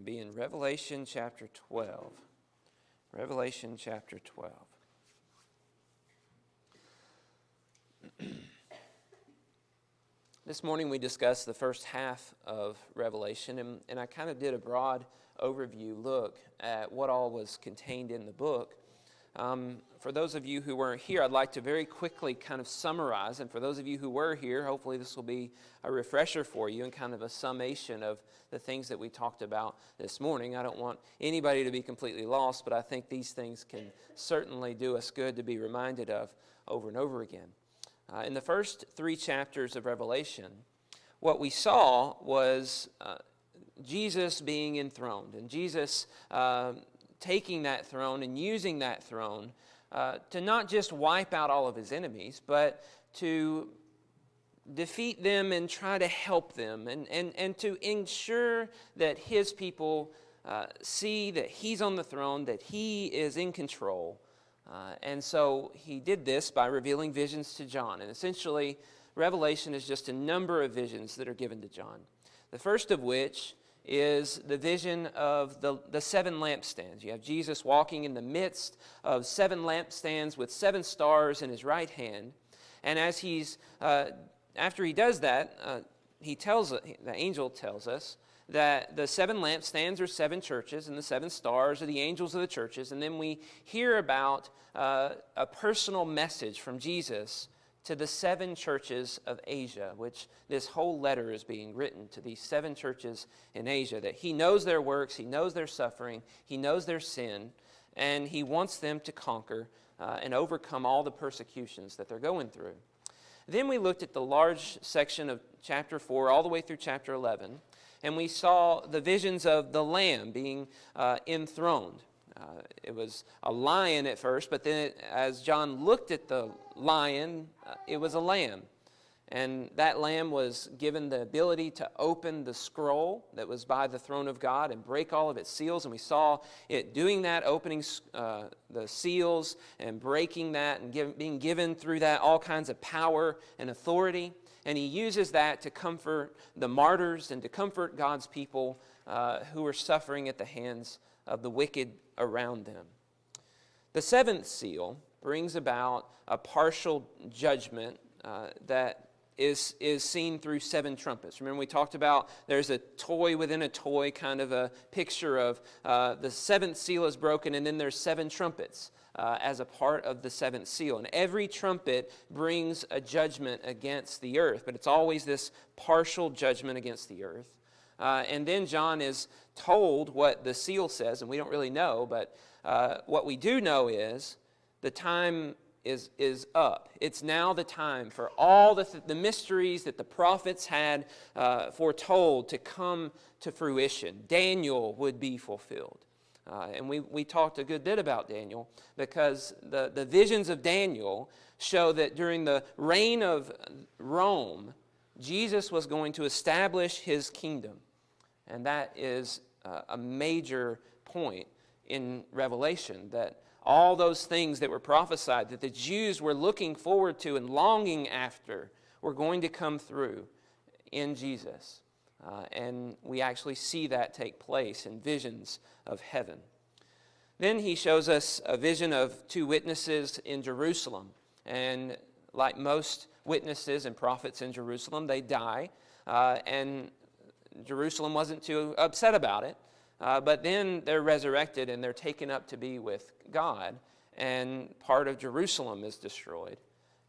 going to be in Revelation chapter 12. Revelation chapter 12. This morning we discussed the first half of Revelation, and I kind of did a broad overview look at what all was contained in the book. For those of you who weren't here, I'd like to very quickly kind of summarize, and for those of you who were here, hopefully this will be a refresher for you and kind of a summation of the things that we talked about this morning. I don't want anybody to be completely lost, but I think these things can certainly do us good to be reminded of over and over again. In the first 3 chapters of Revelation, what we saw was Jesus being enthroned, and Jesus taking that throne and using that throne to not just wipe out all of his enemies, but to defeat them and try to help them and to ensure that his people see that he's on the throne, that he is in control. And so he did this by revealing visions to John. And essentially, Revelation is just a number of visions that are given to John. The first of which is the vision of the 7 lampstands. You have Jesus walking in the midst of 7 lampstands with 7 stars in his right hand. And as after he does that, the angel tells us that the 7 lampstands are 7 churches, and the 7 stars are the angels of the churches. And then we hear about a personal message from Jesus to the 7 churches of Asia, which this whole letter is being written to these 7 churches in Asia, that he knows their works, he knows their suffering, he knows their sin, and he wants them to conquer and overcome all the persecutions that they're going through. Then we looked at the large section of chapter 4 all the way through chapter 11, and we saw the visions of the Lamb being enthroned. It was a lion at first, but then as John looked at the lion, it was a lamb. And that lamb was given the ability to open the scroll that was by the throne of God and break all of its seals. And we saw it doing that, opening the seals and breaking that and being given through that all kinds of power and authority. And he uses that to comfort the martyrs and to comfort God's people who are suffering at the hands of the wicked around them. The 7th seal brings about a partial judgment that is seen through 7 trumpets. Remember, we talked about there's a toy within a toy, kind of a picture of the 7th seal is broken, and then there's 7 trumpets as a part of the 7th seal. And every trumpet brings a judgment against the earth, but it's always this partial judgment against the earth. And then John is told what the seal says, and we don't really know, but what we do know is the time is up. It's now the time for all the mysteries that the prophets had foretold to come to fruition. Daniel would be fulfilled. And we talked a good bit about Daniel because the visions of Daniel show that during the reign of Rome, Jesus was going to establish his kingdom. And that is a major point in Revelation, that all those things that were prophesied, that the Jews were looking forward to and longing after, were going to come through in Jesus. And we actually see that take place in visions of heaven. Then he shows us a vision of 2 witnesses in Jerusalem. And like most witnesses and prophets in Jerusalem, they die. And Jerusalem wasn't too upset about it. But then they're resurrected and they're taken up to be with God. And part of Jerusalem is destroyed.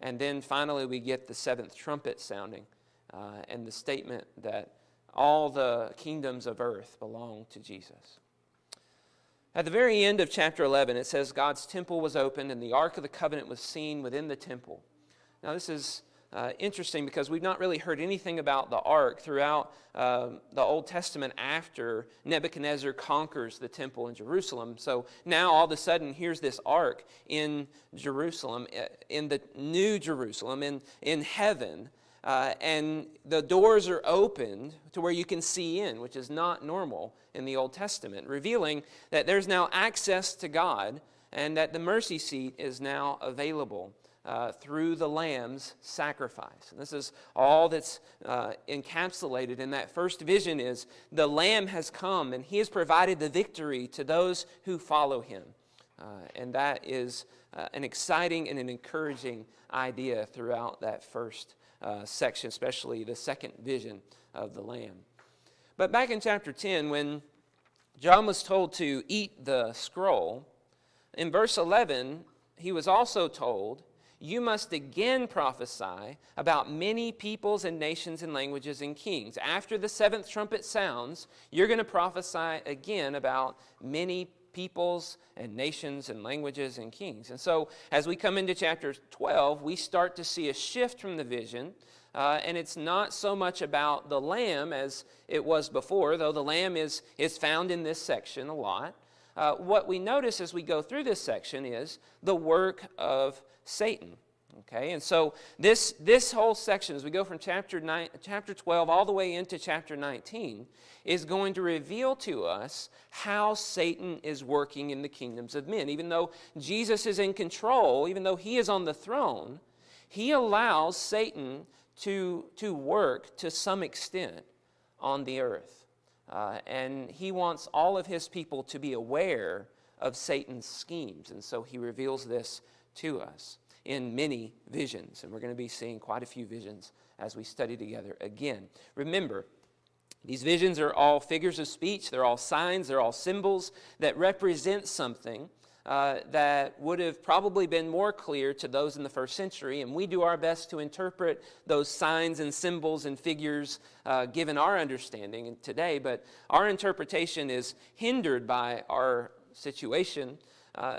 And then finally we get the 7th trumpet sounding. And the statement that all the kingdoms of earth belong to Jesus. At the very end of chapter 11, it says, God's temple was opened and the Ark of the Covenant was seen within the temple. Now this is interesting because we've not really heard anything about the Ark throughout the Old Testament after Nebuchadnezzar conquers the temple in Jerusalem. So now all of a sudden here's this Ark in Jerusalem, in the New Jerusalem, in heaven. And the doors are opened to where you can see in, which is not normal in the Old Testament, revealing that there's now access to God and that the mercy seat is now available through the Lamb's sacrifice. And this is all that's encapsulated in that first vision is the Lamb has come and he has provided the victory to those who follow him. And that is an exciting and an encouraging idea throughout that first section, especially the second vision of the Lamb. But back in chapter 10, when John was told to eat the scroll, in verse 11, he was also told, "You must again prophesy about many peoples and nations and languages and kings." After the seventh trumpet sounds, you're going to prophesy again about many peoples and nations and languages and kings. And so as we come into chapter 12, we start to see a shift from the vision. And it's not so much about the Lamb as it was before, though the Lamb is found in this section a lot. What we notice as we go through this section is the work of Satan. Okay, and so this whole section, as we go from chapter 12 all the way into chapter 19, is going to reveal to us how Satan is working in the kingdoms of men. Even though Jesus is in control, even though he is on the throne, he allows Satan to work to some extent on the earth. And he wants all of his people to be aware of Satan's schemes. And so he reveals this to us in many visions. And we're going to be seeing quite a few visions as we study together again. Remember, these visions are all figures of speech. They're all signs. They're all symbols that represent something that would have probably been more clear to those in the first century, and we do our best to interpret those signs and symbols and figures given our understanding today, but our interpretation is hindered by our situation,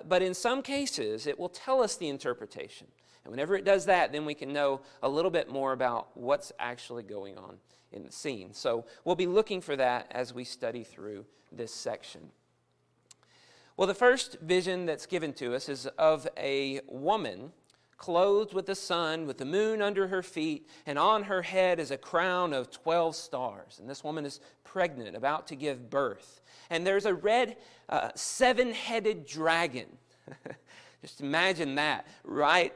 but in some cases it will tell us the interpretation, and whenever it does that, then we can know a little bit more about what's actually going on in the scene. So we'll be looking for that as we study through this section. Well, the first vision that's given to us is of a woman clothed with the sun, with the moon under her feet, and on her head is a crown of 12 stars. And this woman is pregnant, about to give birth. And there's a red seven-headed dragon. Just imagine that, right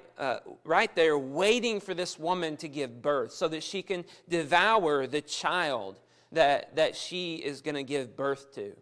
there, waiting for this woman to give birth so that she can devour the child that she is going to give birth to.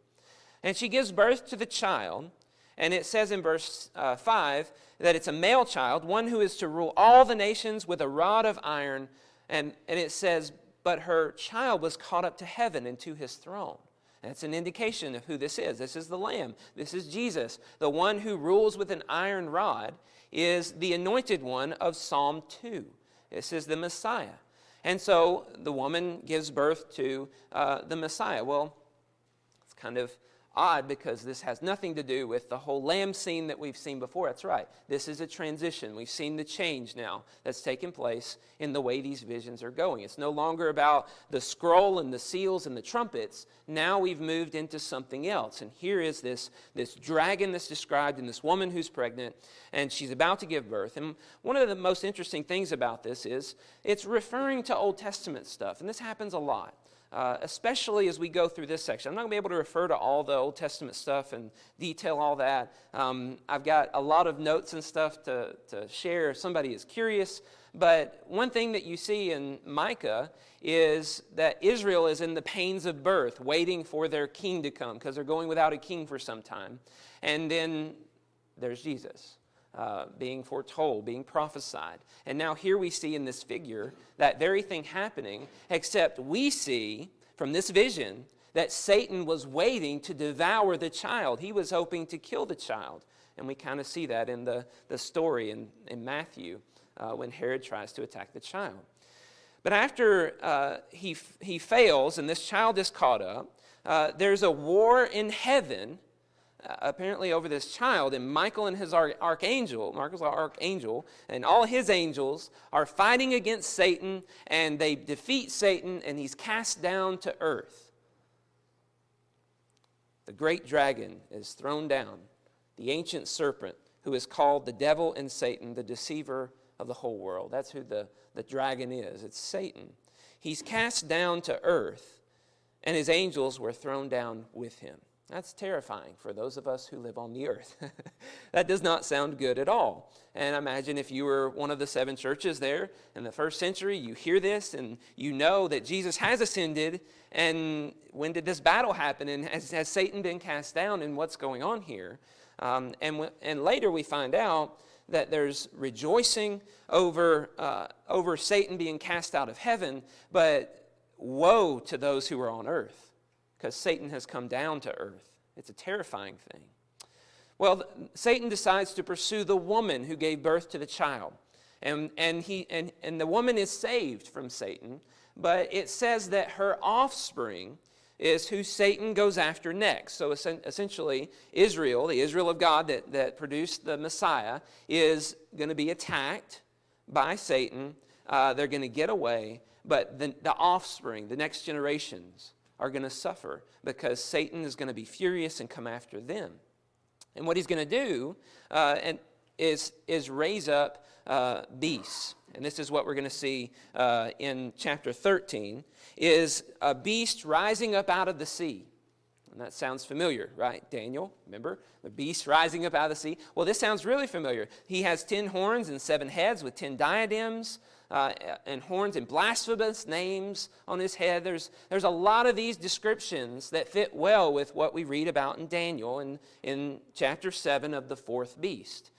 And she gives birth to the child, and it says in verse 5 that it's a male child, one who is to rule all the nations with a rod of iron. And it says, but her child was caught up to heaven and to his throne. That's an indication of who this is. This is the Lamb. This is Jesus. The one who rules with an iron rod is the anointed one of Psalm 2. This is the Messiah. And so the woman gives birth to the Messiah. Well, it's kind of odd because this has nothing to do with the whole lamb scene that we've seen before. That's right. This is a transition. We've seen the change now that's taken place in the way these visions are going. It's no longer about the scroll and the seals and the trumpets. Now we've moved into something else. And here is this dragon that's described and this woman who's pregnant, and she's about to give birth. And one of the most interesting things about this is it's referring to Old Testament stuff. And this happens a lot. Especially as we go through this section. I'm not going to be able to refer to all the Old Testament stuff and detail all that. I've got a lot of notes and stuff to share if somebody is curious. But one thing that you see in Micah is that Israel is in the pains of birth, waiting for their king to come because they're going without a king for some time. And then there's Jesus. Being foretold, being prophesied. And now here we see in this figure that very thing happening, except we see from this vision that Satan was waiting to devour the child. He was hoping to kill the child. And we kind of see that in the story in Matthew when Herod tries to attack the child. But after he fails and this child is caught up, there's a war in heaven apparently over this child, and Michael and his archangel, Michael's archangel, and all his angels are fighting against Satan, and they defeat Satan, and he's cast down to earth. The great dragon is thrown down, the ancient serpent, who is called the devil and Satan, the deceiver of the whole world. That's who the dragon is. It's Satan. He's cast down to earth, and his angels were thrown down with him. That's terrifying for those of us who live on the earth. That does not sound good at all. And imagine if you were one of the 7 churches there in the first century, you hear this and you know that Jesus has ascended, and when did this battle happen, and has Satan been cast down, and what's going on here? And later we find out that there's rejoicing over Satan being cast out of heaven, but woe to those who are on earth, because Satan has come down to earth. It's a terrifying thing. Well, Satan decides to pursue the woman who gave birth to the child. And the woman is saved from Satan, but it says that her offspring is who Satan goes after next. So essentially, Israel, the Israel of God that produced the Messiah, is going to be attacked by Satan. They're going to get away, but the offspring, the next generations, are going to suffer because Satan is going to be furious and come after them. And what he's going to do is raise up beasts. And this is what we're going to see in chapter 13, is a beast rising up out of the sea. And that sounds familiar, right? Daniel, remember? The beast rising up out of the sea. Well, this sounds really familiar. He has 10 horns and 7 heads with 10 diadems. And horns and blasphemous names on his head. There's a lot of these descriptions that fit well with what we read about in Daniel in chapter 7 of the 4th beast.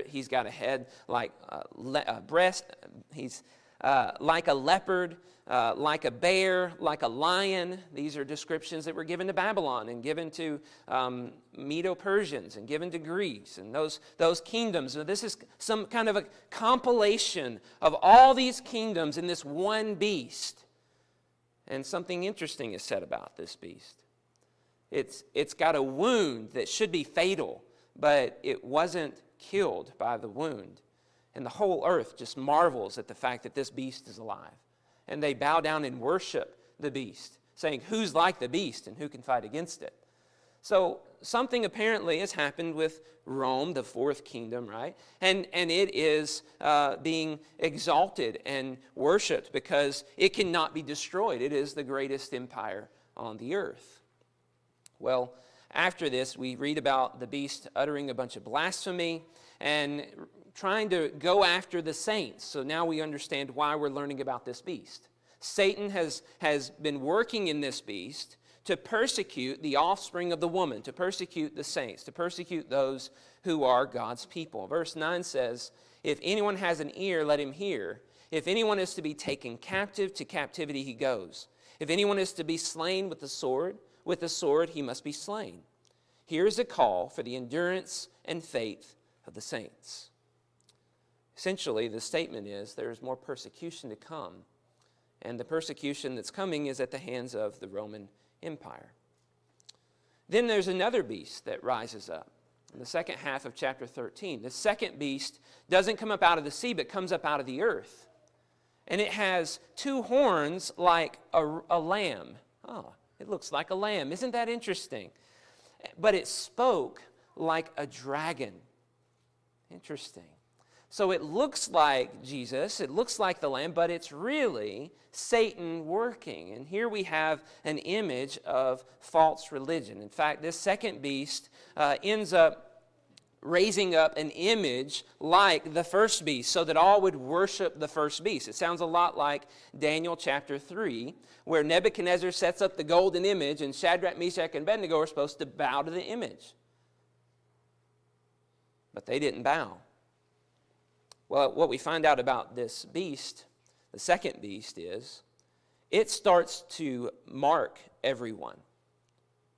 He's got a head like a breast. He's like a leopard, like a bear, like a lion. These are descriptions that were given to Babylon and given to Medo-Persians and given to Greeks and those kingdoms. Now, this is some kind of a compilation of all these kingdoms in this one beast. And something interesting is said about this beast. It's got a wound that should be fatal, but it wasn't killed by the wound. And the whole earth just marvels at the fact that this beast is alive. And they bow down and worship the beast, saying, who's like the beast and who can fight against it? So something apparently has happened with Rome, the 4th kingdom, right? And it is being exalted and worshipped because it cannot be destroyed. It is the greatest empire on the earth. Well, after this, we read about the beast uttering a bunch of blasphemy and trying to go after the saints. So now we understand why we're learning about this beast. Satan has been working in this beast to persecute the offspring of the woman, to persecute the saints, to persecute those who are God's people. Verse 9 says, if anyone has an ear, let him hear. If anyone is to be taken captive, to captivity he goes. If anyone is to be slain with the sword he must be slain. Here is a call for the endurance and faith of the saints. Essentially, the statement is there is more persecution to come, and the persecution that's coming is at the hands of the Roman Empire. Then there's another beast that rises up in the second half of chapter 13. The second beast doesn't come up out of the sea, but comes up out of the earth. And it has 2 horns like a lamb. Oh, it looks like a lamb. Isn't that interesting? But it spoke like a dragon. Interesting. So it looks like Jesus, it looks like the Lamb, but it's really Satan working. And here we have an image of false religion. In fact, this second beast ends up raising up an image like the first beast so that all would worship the first beast. It sounds a lot like Daniel chapter 3, where Nebuchadnezzar sets up the golden image and Shadrach, Meshach, and Abednego are supposed to bow to the image. But they didn't bow. Well, what we find out about this beast, the second beast, is it starts to mark everyone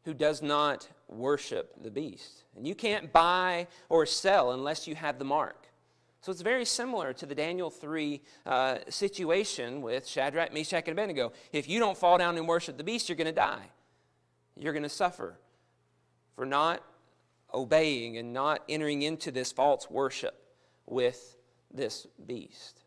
who does not worship the beast. And you can't buy or sell unless you have the mark. So it's very similar to the Daniel 3 situation with Shadrach, Meshach, and Abednego. If you don't fall down and worship the beast, you're going to die. You're going to suffer for not obeying and not entering into this false worship with this beast.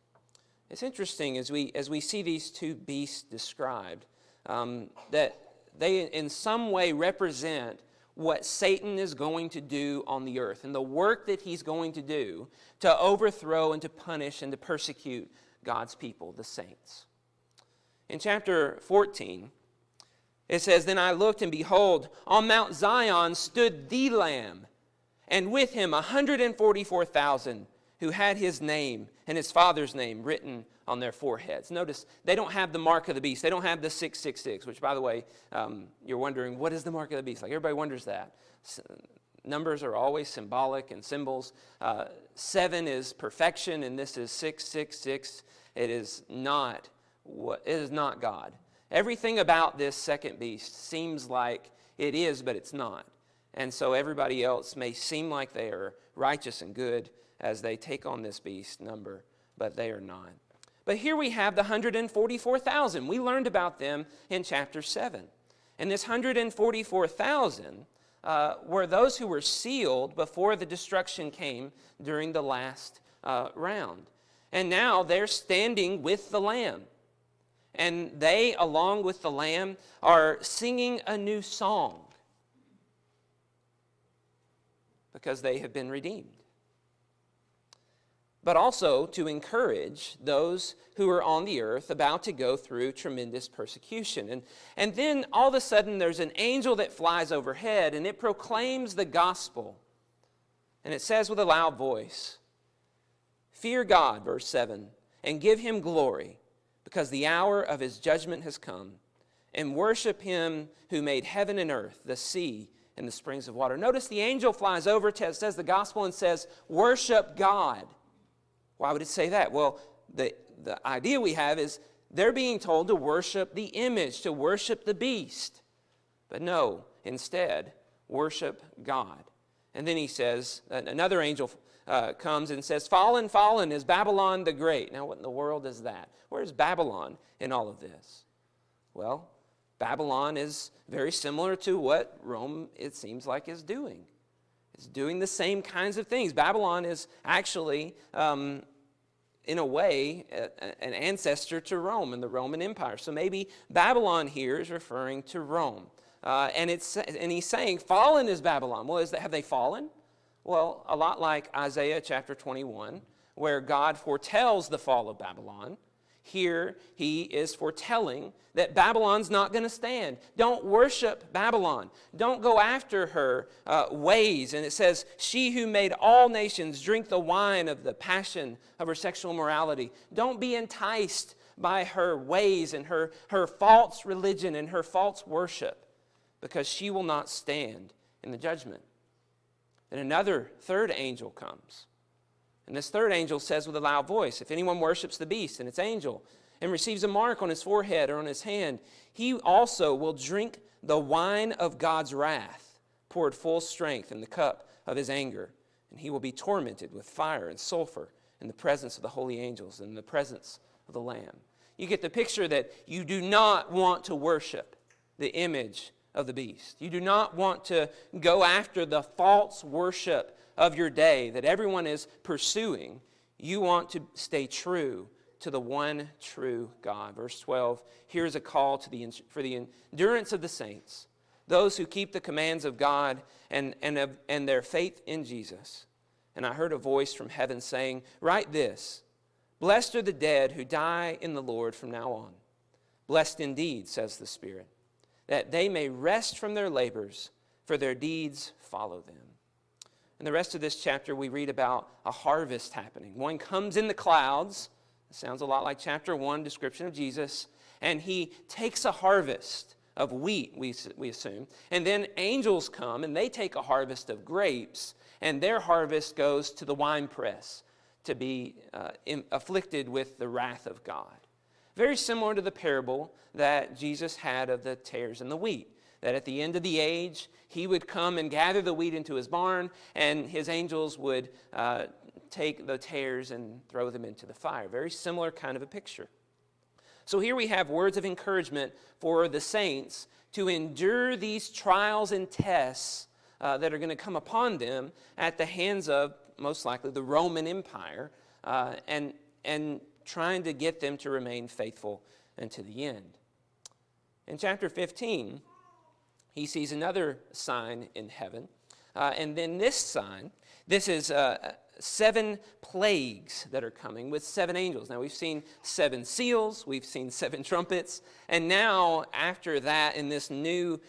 It's interesting as we see these 2 beasts described, that they in some way represent what Satan is going to do on the earth and the work that he's going to do to overthrow and to punish and to persecute God's people, the saints. In chapter 14, It says, "Then I looked, and behold, on Mount Zion stood the Lamb, and with him 144,000 who had his name and his Father's name written on their foreheads." Notice, they don't have the mark of the beast. They don't have the 666, which, by the way, you're wondering, what is the mark of the beast? Like, everybody wonders that. Numbers are always symbolic and symbols. 7 is perfection, and this is 666. It is not God. Everything about this second beast seems like it is, but it's not. And so everybody else may seem like they are righteous and good as they take on this beast number, but they are not. But here we have the 144,000. We learned about them in chapter 7. And this 144,000 were those who were sealed before the destruction came during the last round. And now they're standing with the Lamb. And they, along with the Lamb, are singing a new song because they have been redeemed. But also to encourage those who are on the earth about to go through tremendous persecution. And then all of a sudden there's an angel that flies overhead, and it proclaims the gospel. And it says with a loud voice, "Fear God," verse 7, "and give him glory, because the hour of his judgment has come, and worship him who made heaven and earth, the sea, and the springs of water." Notice the angel flies over, says the gospel, and says, "Worship God." Why would it say that? Well, the idea we have is they're being told to worship the image, to worship the beast. But no, instead, worship God. And then he says, another angel comes and says, "Fallen, fallen is Babylon the Great." Now, what in the world is that? Where's Babylon in all of this? Well, Babylon is very similar to what Rome, it seems like, is doing. It's doing the same kinds of things. Babylon is actually, in a way, an ancestor to Rome and the Roman Empire. So maybe Babylon here is referring to Rome. And he's saying, "Fallen is Babylon." Well, have they fallen? Well, a lot like Isaiah chapter 21, where God foretells the fall of Babylon. Here he is foretelling that Babylon's not going to stand. Don't worship Babylon. Don't go after her ways. And it says, "She who made all nations drink the wine of the passion of her sexual morality." Don't be enticed by her ways and her false religion and her false worship, because she will not stand in the judgment. Then another third angel comes. And this third angel says with a loud voice, "If anyone worships the beast and its angel and receives a mark on his forehead or on his hand, he also will drink the wine of God's wrath, poured full strength in the cup of his anger. And he will be tormented with fire and sulfur in the presence of the holy angels and in the presence of the Lamb." You get the picture that you do not want to worship the image of the beast. You do not want to go after the false worship of your day that everyone is pursuing. You want to stay true to the one true God. Verse 12, here's a call for the endurance of the saints, those who keep the commands of God and their faith in Jesus. And I heard a voice from heaven saying, "Write this, blessed are the dead who die in the Lord from now on. Blessed indeed, says the Spirit, that they may rest from their labors, for their deeds follow them." In the rest of this chapter, we read about a harvest happening. One comes in the clouds. It sounds a lot like chapter 1 description of Jesus. And he takes a harvest of wheat, we assume. And then angels come, and they take a harvest of grapes. And their harvest goes to the winepress to be afflicted with the wrath of God. Very similar to the parable that Jesus had of the tares and the wheat. That at the end of the age, he would come and gather the wheat into his barn, and his angels would take the tares and throw them into the fire. Very similar kind of a picture. So here we have words of encouragement for the saints to endure these trials and tests that are going to come upon them at the hands of, most likely, the Roman Empire, and trying to get them to remain faithful unto the end. In chapter 15, he sees another sign in heaven. And then this sign, this is 7 plagues that are coming with 7 angels. Now, we've seen 7 seals, we've seen 7 trumpets, and now after that, in this new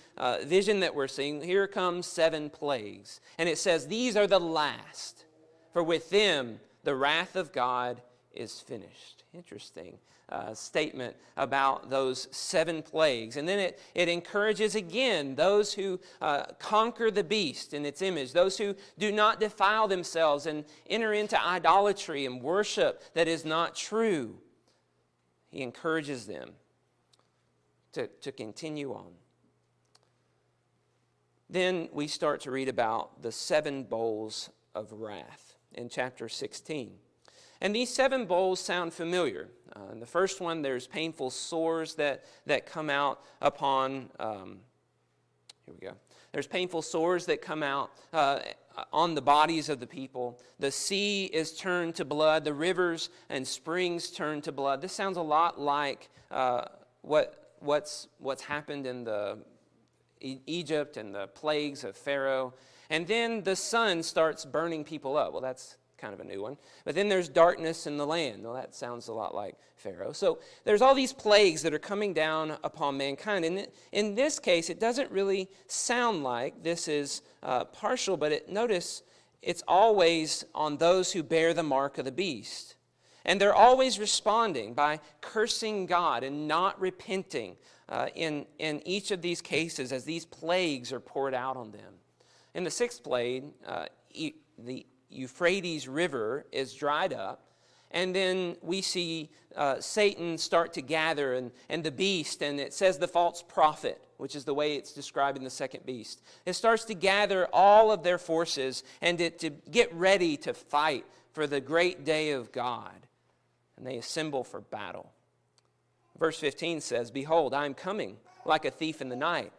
vision that we're seeing, here comes 7 plagues. And it says, these are the last, for with them the wrath of God is finished. Interesting statement about those 7 plagues. And then it encourages again those who conquer the beast in its image, those who do not defile themselves and enter into idolatry and worship that is not true. He encourages them to continue on. Then we start to read about the 7 bowls of wrath in chapter 16. And these 7 bowls sound familiar. In the first one, there's painful sores that come out upon, here we go. There's painful sores that come out on the bodies of the people. The sea is turned to blood. The rivers and springs turn to blood. This sounds a lot like what's happened in Egypt and the plagues of Pharaoh. And then the sun starts burning people up. Well, that's kind of a new one. But then there's darkness in the land. Well, that sounds a lot like Pharaoh. So there's all these plagues that are coming down upon mankind. And in this case, it doesn't really sound like this is partial, but notice it's always on those who bear the mark of the beast. And they're always responding by cursing God and not repenting in each of these cases as these plagues are poured out on them. In the 6th plague, the Euphrates River is dried up, and then we see Satan start to gather and the beast, and it says the false prophet, which is the way it's described in the 2nd beast. It starts to gather all of their forces and to get ready to fight for the great day of God, and they assemble for battle. Verse 15 says, behold, I am coming like a thief in the night.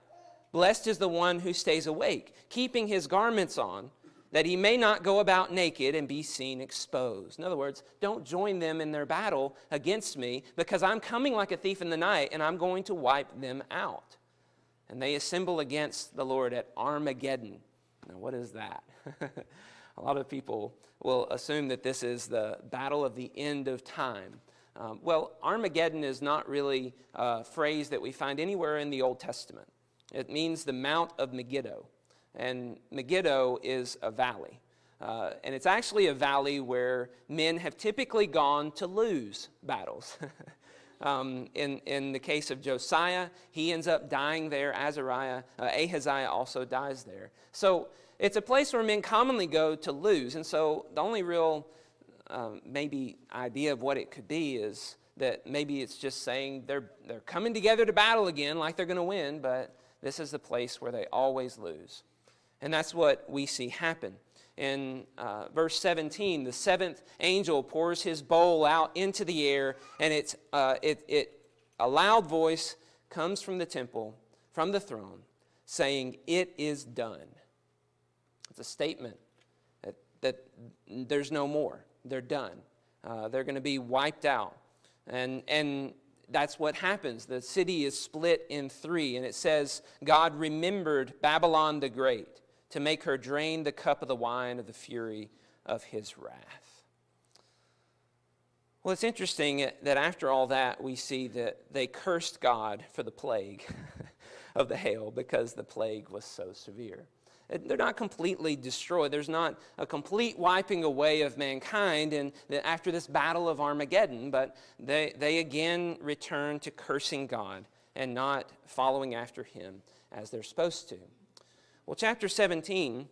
Blessed is the one who stays awake, keeping his garments on, that he may not go about naked and be seen exposed. In other words, don't join them in their battle against me, because I'm coming like a thief in the night, and I'm going to wipe them out. And they assemble against the Lord at Armageddon. Now, what is that? A lot of people will assume that this is the battle of the end of time. Well, Armageddon is not really a phrase that we find anywhere in the Old Testament. It means the Mount of Megiddo. And Megiddo is a valley. And it's actually a valley where men have typically gone to lose battles. In the case of Josiah, he ends up dying there. Ahaziah also dies there. So it's a place where men commonly go to lose. And so the only real maybe idea of what it could be is that maybe it's just saying they're coming together to battle again like they're going to win, but this is the place where they always lose. And that's what we see happen. In verse 17, the 7th angel pours his bowl out into the air, and a loud voice comes from the temple, from the throne, saying, "It is done." It's a statement that there's no more. They're done. They're going to be wiped out. And that's what happens. The city is split in 3, and it says, God remembered Babylon the Great to make her drain the cup of the wine of the fury of his wrath. Well, it's interesting that after all that, we see that they cursed God for the plague of the hail because the plague was so severe. They're not completely destroyed. There's not a complete wiping away of mankind after this battle of Armageddon, but they again return to cursing God and not following after him as they're supposed to. Well, chapter 17,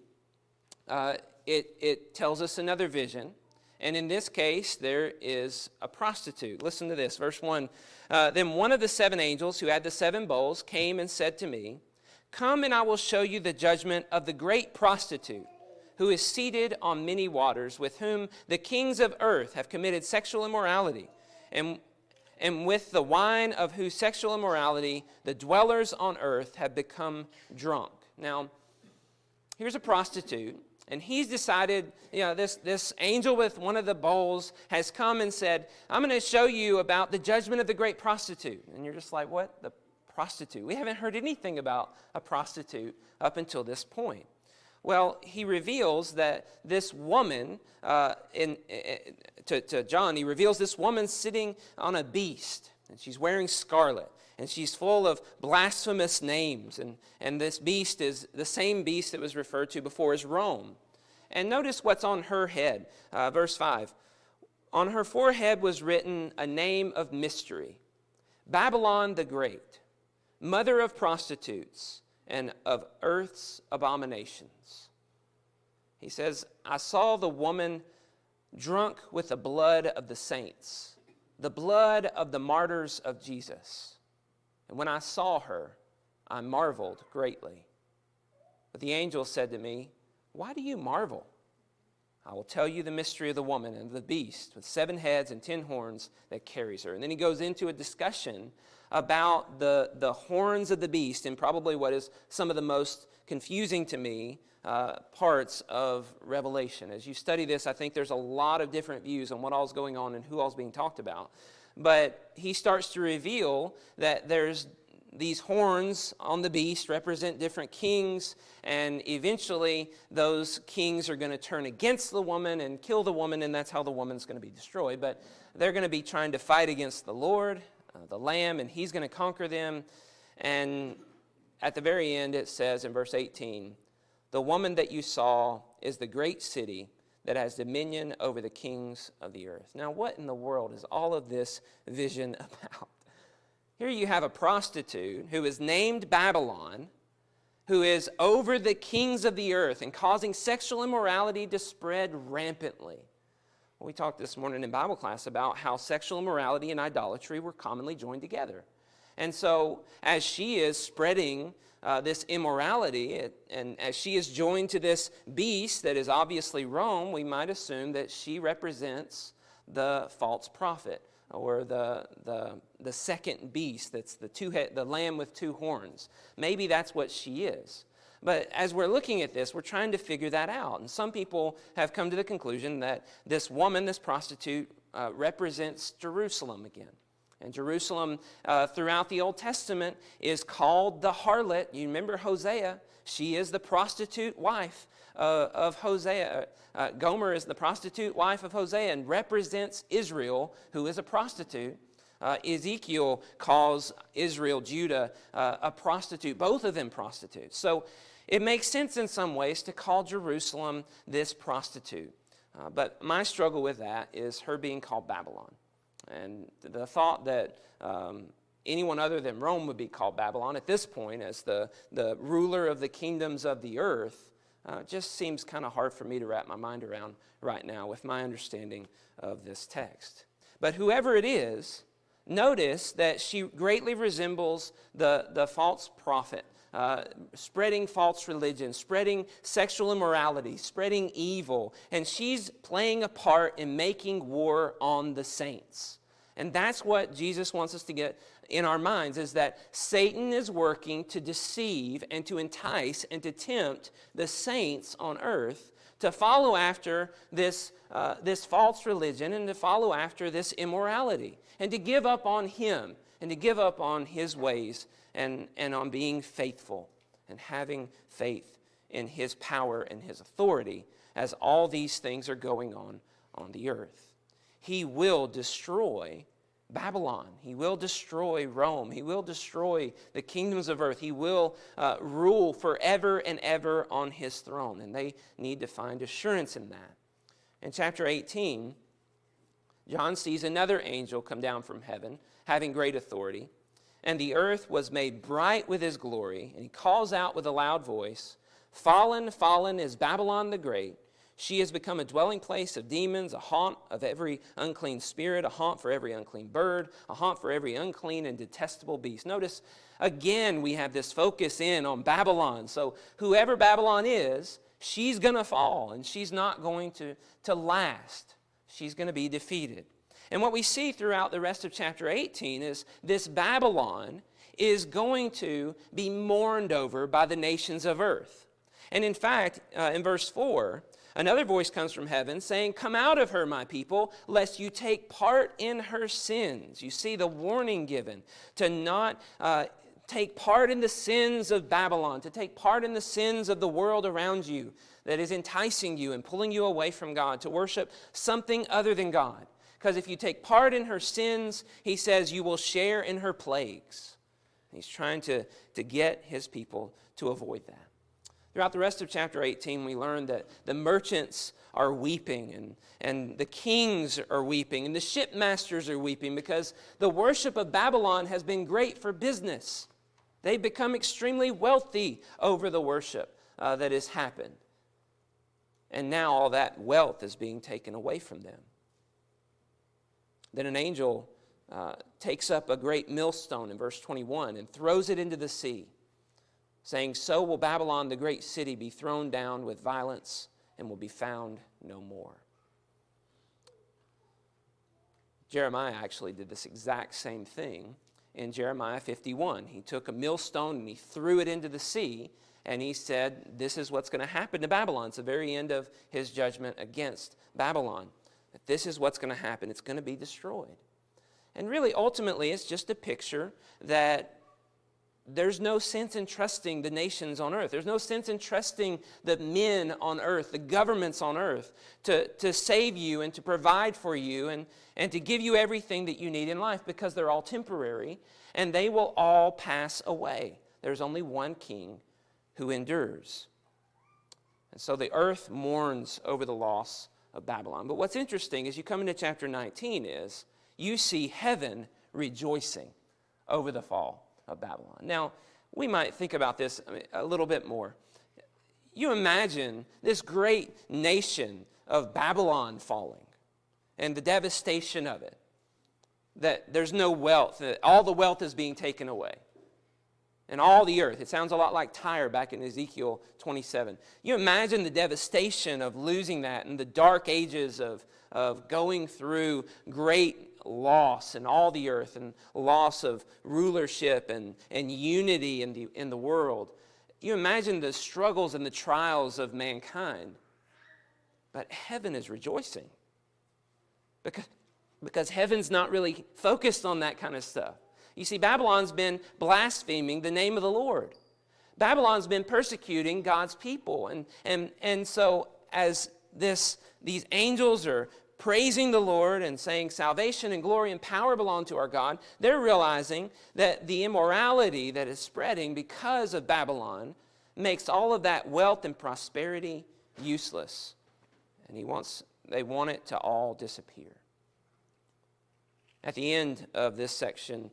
it tells us another vision. And in this case, there is a prostitute. Listen to this, verse 1. Then one of the 7 angels who had the 7 bowls came and said to me, "Come and I will show you the judgment of the great prostitute, who is seated on many waters, with whom the kings of earth have committed sexual immorality, and with the wine of whose sexual immorality the dwellers on earth have become drunk." Now, here's a prostitute, and he's decided, this angel with one of the bowls has come and said, "I'm going to show you about the judgment of the great prostitute." And you're just like, what? The prostitute? We haven't heard anything about a prostitute up until this point. Well, he reveals that this woman, to John, he reveals this woman sitting on a beast, and she's wearing scarlet, and she's full of blasphemous names, and this beast is the same beast that was referred to before as Rome. And notice what's on her head, verse 5. On her forehead was written a name of mystery, Babylon the Great, mother of prostitutes and of earth's abominations. He says, I saw the woman drunk with the blood of the saints, the blood of the martyrs of Jesus. And when I saw her, I marveled greatly. But the angel said to me, why do you marvel? I will tell you the mystery of the woman and the beast with 7 heads and 10 horns that carries her. And then he goes into a discussion about the horns of the beast, and probably what is some of the most confusing to me parts of Revelation. As you study this, I think there's a lot of different views on what all's going on and who all's being talked about. But he starts to reveal that there's these horns on the beast represent different kings, and eventually those kings are going to turn against the woman and kill the woman, and that's how the woman's going to be destroyed. But they're going to be trying to fight against the Lord, the Lamb, and he's going to conquer them. And at the very end it says in verse 18, the woman that you saw is the great city that has dominion over the kings of the earth. Now, what in the world is all of this vision about? Here you have a prostitute who is named Babylon, who is over the kings of the earth and causing sexual immorality to spread rampantly. Well, we talked this morning in Bible class about how sexual immorality and idolatry were commonly joined together. And so as she is spreading this immorality, and as she is joined to this beast that is obviously Rome, we might assume that she represents the false prophet, or the second beast that's the lamb with 2 horns. Maybe that's what she is. But as we're looking at this, we're trying to figure that out. And some people have come to the conclusion that this woman, this prostitute, represents Jerusalem again. And Jerusalem, throughout the Old Testament, is called the harlot. You remember Hosea? She is the prostitute wife of Hosea. Gomer is the prostitute wife of Hosea and represents Israel, who is a prostitute. Ezekiel calls Israel, Judah, a prostitute, both of them prostitutes. So it makes sense in some ways to call Jerusalem this prostitute. But my struggle with that is her being called Babylon. And the thought that anyone other than Rome would be called Babylon at this point as the ruler of the kingdoms of the earth just seems kind of hard for me to wrap my mind around right now with my understanding of this text. But whoever it is, notice that she greatly resembles the false prophet, spreading false religion, spreading sexual immorality, spreading evil, and she's playing a part in making war on the saints. And that's what Jesus wants us to get in our minds, is that Satan is working to deceive and to entice and to tempt the saints on earth to follow after this false religion and to follow after this immorality and to give up on him and to give up on his ways and on being faithful and having faith in his power and his authority as all these things are going on the earth. He will destroy Babylon. He will destroy Rome. He will destroy the kingdoms of earth. He will rule forever and ever on his throne. And they need to find assurance in that. In chapter 18, John sees another angel come down from heaven, having great authority. And the earth was made bright with his glory. And he calls out with a loud voice, "Fallen, fallen is Babylon the Great. She has become a dwelling place of demons, a haunt of every unclean spirit, a haunt for every unclean bird, a haunt for every unclean and detestable beast." Notice, again, we have this focus in on Babylon. So whoever Babylon is, she's going to fall, and she's not going to last. She's going to be defeated. And what we see throughout the rest of chapter 18 is this Babylon is going to be mourned over by the nations of earth. And in fact, in verse 4, another voice comes from heaven saying, "Come out of her, my people, lest you take part in her sins." You see the warning given to not take part in the sins of Babylon, to take part in the sins of the world around you that is enticing you and pulling you away from God, to worship something other than God. Because if you take part in her sins, he says you will share in her plagues. He's trying to get his people to avoid that. Throughout the rest of chapter 18, we learn that the merchants are weeping and the kings are weeping and the shipmasters are weeping because the worship of Babylon has been great for business. They've become extremely wealthy over the worship that has happened. And now all that wealth is being taken away from them. Then an angel takes up a great millstone in verse 21 and throws it into the sea, saying, "So will Babylon, the great city, be thrown down with violence and will be found no more." Jeremiah actually did this exact same thing in Jeremiah 51. He took a millstone and he threw it into the sea, and he said, this is what's going to happen to Babylon. It's the very end of his judgment against Babylon. That this is what's going to happen. It's going to be destroyed. And really, ultimately, it's just a picture that there's no sense in trusting the nations on earth. There's no sense in trusting the men on earth, the governments on earth, to save you and to provide for you and to give you everything that you need in life, because they're all temporary and they will all pass away. There's only one king who endures. And so the earth mourns over the loss of Babylon. But what's interesting as you come into chapter 19 is you see heaven rejoicing over the fall of Babylon. Now, we might think about this a little bit more. You imagine this great nation of Babylon falling and the devastation of it, that there's no wealth, that all the wealth is being taken away. And all the earth. It sounds a lot like Tyre back in Ezekiel 27. You imagine the devastation of losing that and the dark ages of going through great loss in all the earth and loss of rulership and unity in the world. You imagine the struggles and the trials of mankind. But heaven is rejoicing. Because heaven's not really focused on that kind of stuff. You see, Babylon's been blaspheming the name of the Lord. Babylon's been persecuting God's people. And so as these angels are praising the Lord and saying salvation and glory and power belong to our God, they're realizing that the immorality that is spreading because of Babylon makes all of that wealth and prosperity useless. And they want it to all disappear. At the end of this section,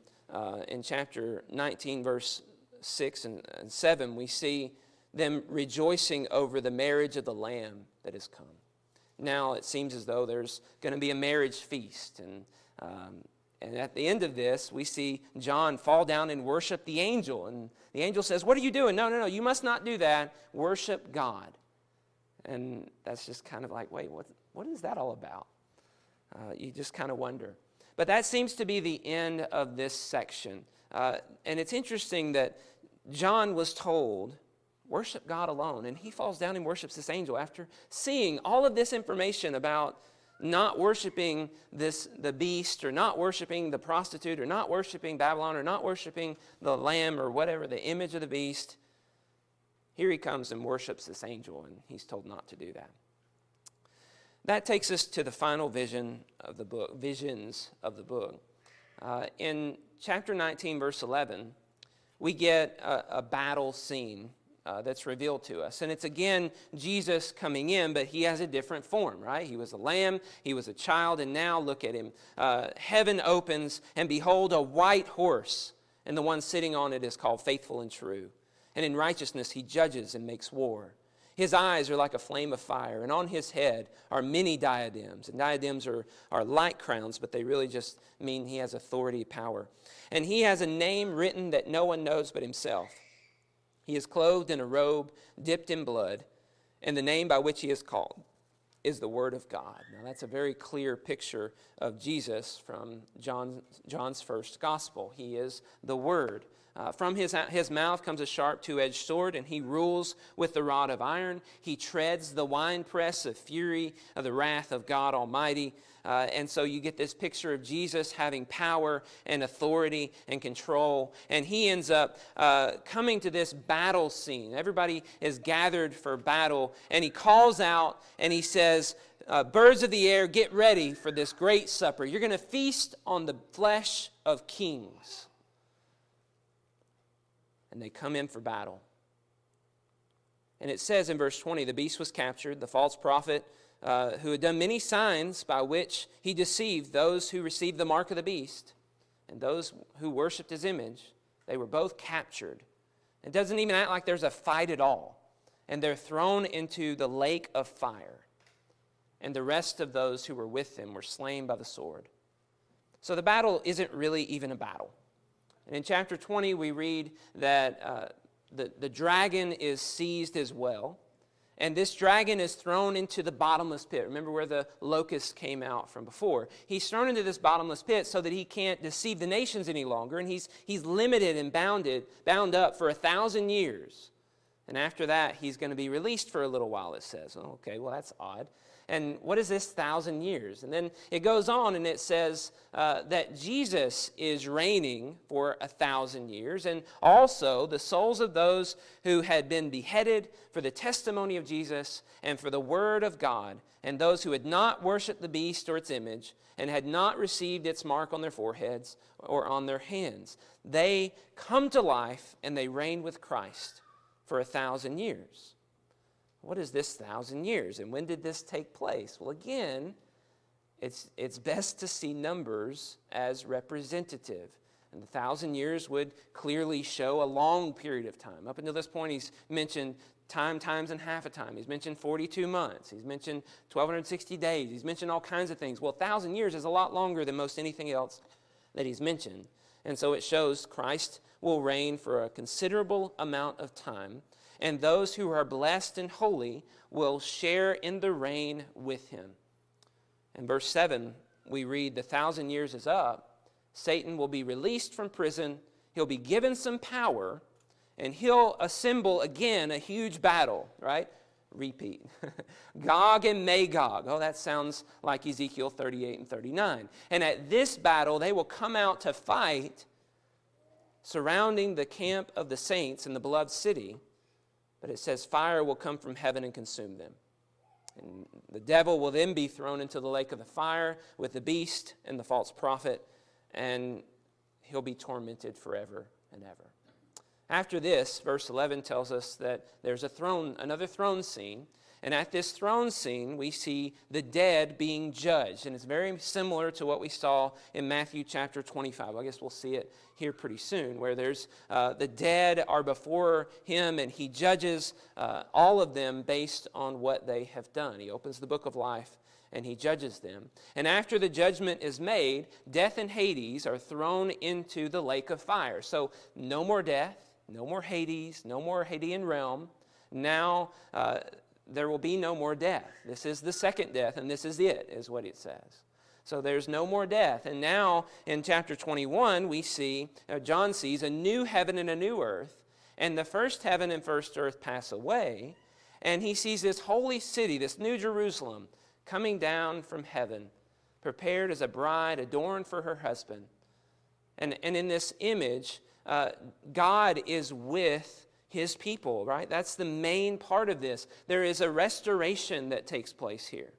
in chapter 19, verse 6 and 7, we see them rejoicing over the marriage of the Lamb that has come. Now it seems as though there's going to be a marriage feast. And at the end of this, we see John fall down and worship the angel. And the angel says, "What are you doing?" No, you must not do that. Worship God. And that's just kind of like, wait, what is that all about? You just kind of wonder. But that seems to be the end of this section. And it's interesting that John was told, worship God alone. And he falls down and worships this angel after seeing all of this information about not worshiping the beast, or not worshiping the prostitute, or not worshiping Babylon, or not worshiping the lamb, or whatever, the image of the beast. Here he comes and worships this angel, and he's told not to do that. That takes us to the final visions of the book. In chapter 19, verse 11, we get a battle scene that's revealed to us. And it's again Jesus coming in, but he has a different form, right? He was a lamb, he was a child, and now look at him. Heaven opens, and behold, a white horse, and the one sitting on it is called Faithful and True. And in righteousness he judges and makes war. His eyes are like a flame of fire, and on his head are many diadems. And diadems are like crowns, but they really just mean he has authority, power. And he has a name written that no one knows but himself. He is clothed in a robe dipped in blood, and the name by which he is called is the Word of God. Now that's a very clear picture of Jesus from John's first gospel. He is the Word From his mouth comes a sharp two-edged sword, and he rules with the rod of iron. He treads the winepress of fury of the wrath of God Almighty. And so you get this picture of Jesus having power and authority and control. And he ends up coming to this battle scene. Everybody is gathered for battle. And he calls out and he says, birds of the air, get ready for this great supper. You're going to feast on the flesh of kings. And they come in for battle. And it says in verse 20, the beast was captured, the false prophet who had done many signs by which he deceived those who received the mark of the beast and those who worshiped his image. They were both captured. It doesn't even act like there's a fight at all. And they're thrown into the lake of fire. And the rest of those who were with them were slain by the sword. So the battle isn't really even a battle. And in chapter 20, we read that the dragon is seized as well. And this dragon is thrown into the bottomless pit. Remember where the locusts came out from before. He's thrown into this bottomless pit so that he can't deceive the nations any longer. And he's limited and bound up for 1,000 years. And after that, he's going to be released for a little while, it says. Oh, okay, well, that's odd. And what is this 1,000 years? And then it goes on and it says that Jesus is reigning for 1,000 years. And also the souls of those who had been beheaded for the testimony of Jesus and for the word of God, and those who had not worshipped the beast or its image and had not received its mark on their foreheads or on their hands. They come to life and they reign with Christ for 1,000 years. What is this 1,000 years? And when did this take place? Well, again, it's best to see numbers as representative. And the 1,000 years would clearly show a long period of time. Up until this point, he's mentioned times and half a time. He's mentioned 42 months. He's mentioned 1,260 days. He's mentioned all kinds of things. Well, 1,000 years is a lot longer than most anything else that he's mentioned. And so it shows Christ will reign for a considerable amount of time. And those who are blessed and holy will share in the reign with him. In verse 7, we read, the 1,000 years is up. Satan will be released from prison. He'll be given some power. And he'll assemble again a huge battle, right? Repeat. Gog and Magog. Oh, that sounds like Ezekiel 38 and 39. And at this battle, they will come out to fight surrounding the camp of the saints in the beloved city. But it says fire will come from heaven and consume them. And the devil will then be thrown into the lake of the fire with the beast and the false prophet, and he'll be tormented forever and ever. After this, verse 11 tells us that there's another throne scene. And at this throne scene, we see the dead being judged. And it's very similar to what we saw in Matthew chapter 25. I guess we'll see it here pretty soon, where there's the dead are before him, and he judges all of them based on what they have done. He opens the book of life, and he judges them. And after the judgment is made, death and Hades are thrown into the lake of fire. So no more death, no more Hades, no more Hadean realm. Now there will be no more death. This is the second death, and this is it, is what it says. So there's no more death. And now in chapter 21, we see, John sees a new heaven and a new earth, and the first heaven and first earth pass away, and he sees this holy city, this new Jerusalem, coming down from heaven, prepared as a bride adorned for her husband. And in this image, God is with his people, right? That's the main part of this. There is a restoration that takes place here.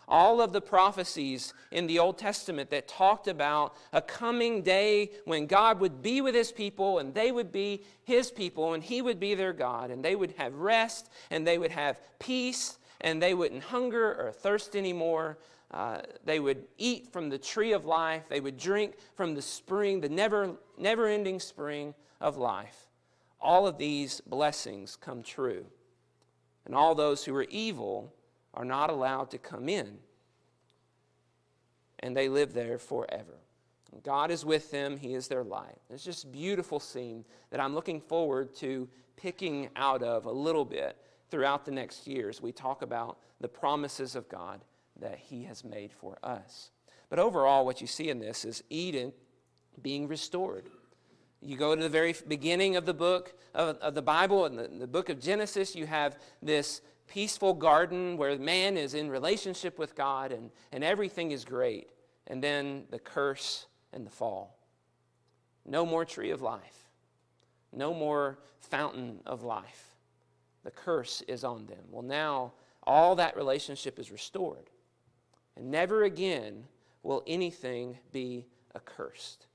All of the prophecies in the Old Testament that talked about a coming day when God would be with his people and they would be his people and he would be their God, and they would have rest and they would have peace and they wouldn't hunger or thirst anymore. They would eat from the tree of life. They would drink from the spring, the never-ending spring of life. All of these blessings come true. And all those who are evil are not allowed to come in. And they live there forever. And God is with them. He is their light. It's just a beautiful scene that I'm looking forward to picking out of a little bit throughout the next years. We talk about the promises of God that he has made for us. But overall, what you see in this is Eden being restored. You go to the very beginning of the book of the Bible, in the book of Genesis, you have this peaceful garden where man is in relationship with God and everything is great. And then the curse and the fall. No more tree of life. No more fountain of life. The curse is on them. Well, now all that relationship is restored. And never again will anything be accursed.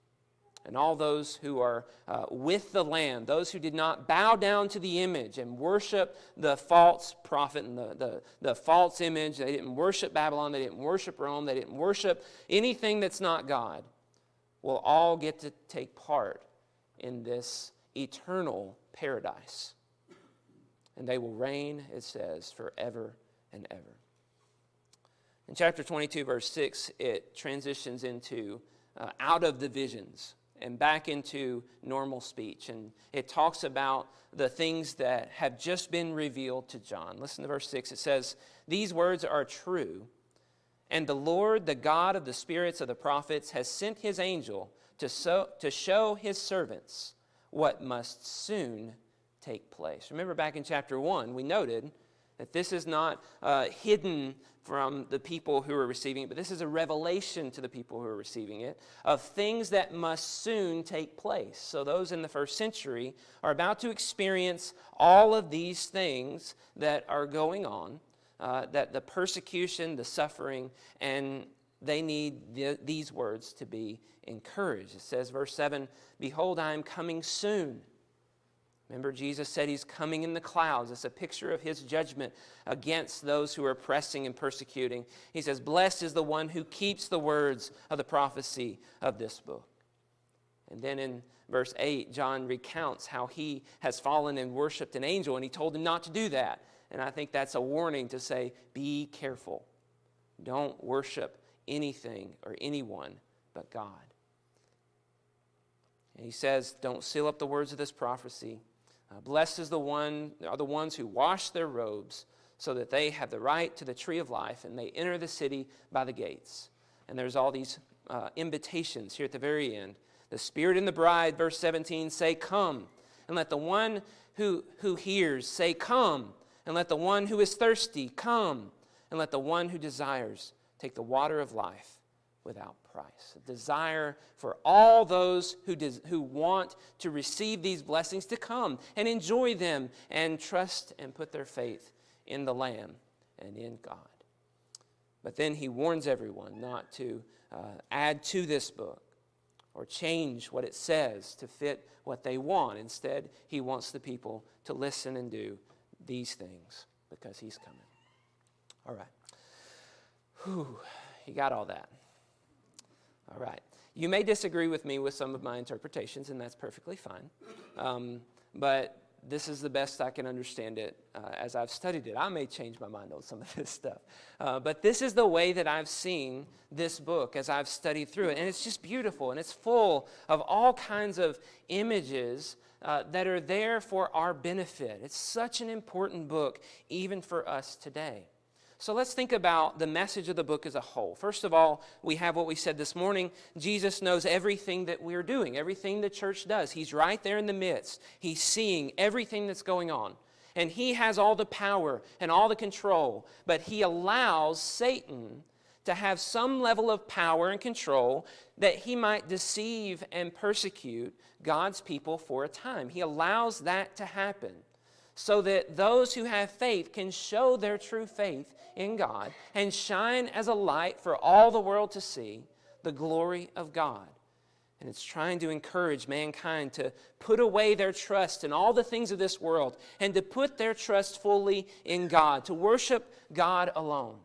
And all those who are with the Lamb, those who did not bow down to the image and worship the false prophet and the false image, they didn't worship Babylon, they didn't worship Rome, they didn't worship anything that's not God, will all get to take part in this eternal paradise. And they will reign, it says, forever and ever. In chapter 22, verse 6, it transitions into out of the visions and back into normal speech. And it talks about the things that have just been revealed to John. Listen to verse 6. It says, "These words are true, and the Lord, the God of the spirits of the prophets, has sent his angel to show his servants what must soon take place." Remember back in chapter 1, we noted that this is not hidden from the people who are receiving it, but this is a revelation to the people who are receiving it of things that must soon take place. So those in the first century are about to experience all of these things that are going on, that the persecution, the suffering, and they need these words to be encouraged. It says, verse 7, "Behold, I am coming soon." Remember, Jesus said he's coming in the clouds. It's a picture of his judgment against those who are oppressing and persecuting. He says, "Blessed is the one who keeps the words of the prophecy of this book." And then in verse 8, John recounts how he has fallen and worshiped an angel, and he told him not to do that. And I think that's a warning to say, be careful. Don't worship anything or anyone but God. And he says, don't seal up the words of this prophecy. Blessed are the ones who wash their robes so that they have the right to the tree of life and they enter the city by the gates. And there's all these invitations here at the very end. The Spirit and the bride, verse 17, say, "Come." And let the one who hears say, "Come." And let the one who is thirsty come. And let the one who desires take the water of life without price. A desire for all those who want to receive these blessings to come and enjoy them and trust and put their faith in the Lamb and in God. But then he warns everyone not to add to this book or change what it says to fit what they want. Instead, he wants the people to listen and do these things because he's coming. All right. Whew, you got all that. All right. You may disagree with me with some of my interpretations, and that's perfectly fine. But this is the best I can understand it as I've studied it. I may change my mind on some of this stuff. But this is the way that I've seen this book as I've studied through it. And it's just beautiful, and it's full of all kinds of images that are there for our benefit. It's such an important book, even for us today. So let's think about the message of the book as a whole. First of all, we have what we said this morning. Jesus knows everything that we're doing, everything the church does. He's right there in the midst. He's seeing everything that's going on. And he has all the power and all the control. But he allows Satan to have some level of power and control that he might deceive and persecute God's people for a time. He allows that to happen so that those who have faith can show their true faith in God and shine as a light for all the world to see the glory of God. And it's trying to encourage mankind to put away their trust in all the things of this world and to put their trust fully in God, to worship God alone.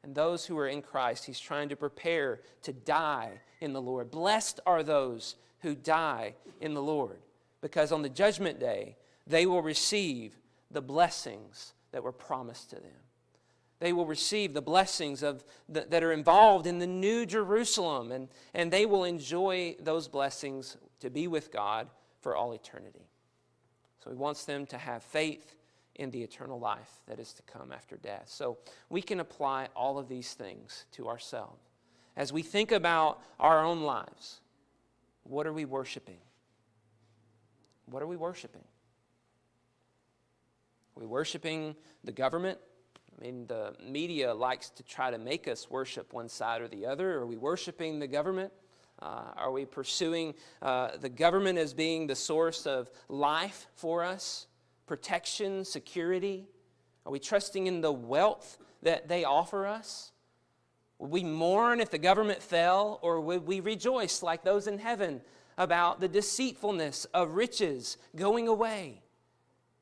And those who are in Christ, he's trying to prepare to die in the Lord. Blessed are those who die in the Lord, because on the judgment day, they will receive the blessings that were promised to them. They will receive the blessings that are involved in the New Jerusalem, and they will enjoy those blessings to be with God for all eternity. So he wants them to have faith in the eternal life that is to come after death. So we can apply all of these things to ourselves. As we think about our own lives, what are we worshiping? what are we worshiping? Are we worshiping the government? I mean, the media likes to try to make us worship one side or the other. Are we worshiping the government? Are we pursuing the government as being the source of life for us, protection, security? Are we trusting in the wealth that they offer us? Would we mourn if the government fell, or would we rejoice like those in heaven about the deceitfulness of riches going away?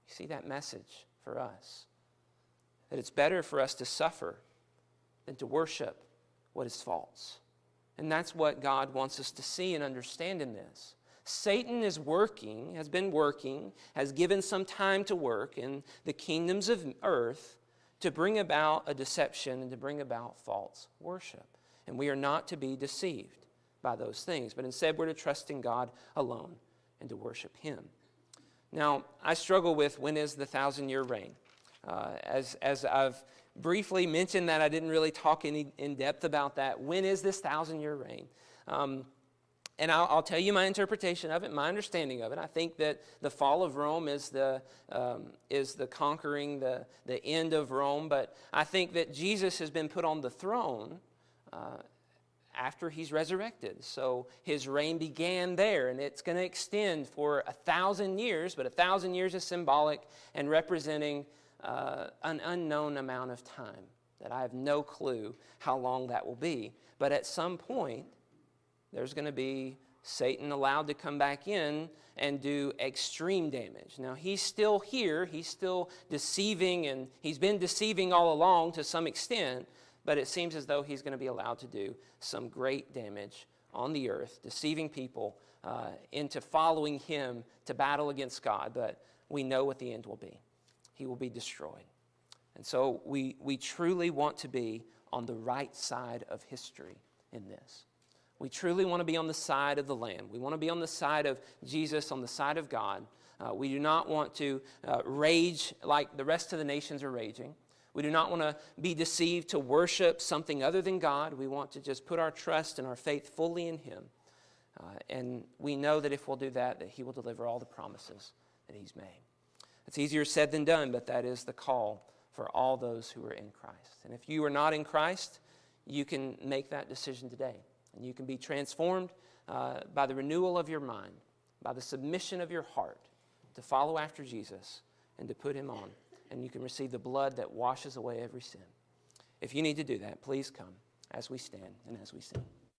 You see that message for us, that it's better for us to suffer than to worship what is false. And that's what God wants us to see and understand in this. Satan is working, has been working, has given some time to work in the kingdoms of earth to bring about a deception and to bring about false worship. And we are not to be deceived by those things, but instead we're to trust in God alone and to worship Him. Now, I struggle with when is the 1,000-year reign. As I've briefly mentioned that, I didn't really talk in depth about that. When is this 1,000-year reign? And I'll tell you my interpretation of it, my understanding of it. I think that the fall of Rome is the conquering, the end of Rome. But I think that Jesus has been put on the throne after He's resurrected. So His reign began there, and it's going to extend for 1,000 years. But 1,000 years is symbolic and representing an unknown amount of time that I have no clue how long that will be. But at some point, there's going to be Satan allowed to come back in and do extreme damage. Now, he's still here. He's still deceiving, and he's been deceiving all along to some extent, but it seems as though he's going to be allowed to do some great damage on the earth, deceiving people into following him to battle against God. But we know what the end will be. He will be destroyed. And so we truly want to be on the right side of history in this. We truly want to be on the side of the Lamb. We want to be on the side of Jesus, on the side of God. We do not want to rage like the rest of the nations are raging. We do not want to be deceived to worship something other than God. We want to just put our trust and our faith fully in Him. And we know that if we'll do that, that He will deliver all the promises that He's made. It's easier said than done, but that is the call for all those who are in Christ. And if you are not in Christ, you can make that decision today. And you can be transformed by the renewal of your mind, by the submission of your heart to follow after Jesus and to put Him on. And you can receive the blood that washes away every sin. If you need to do that, please come as we stand and as we sing.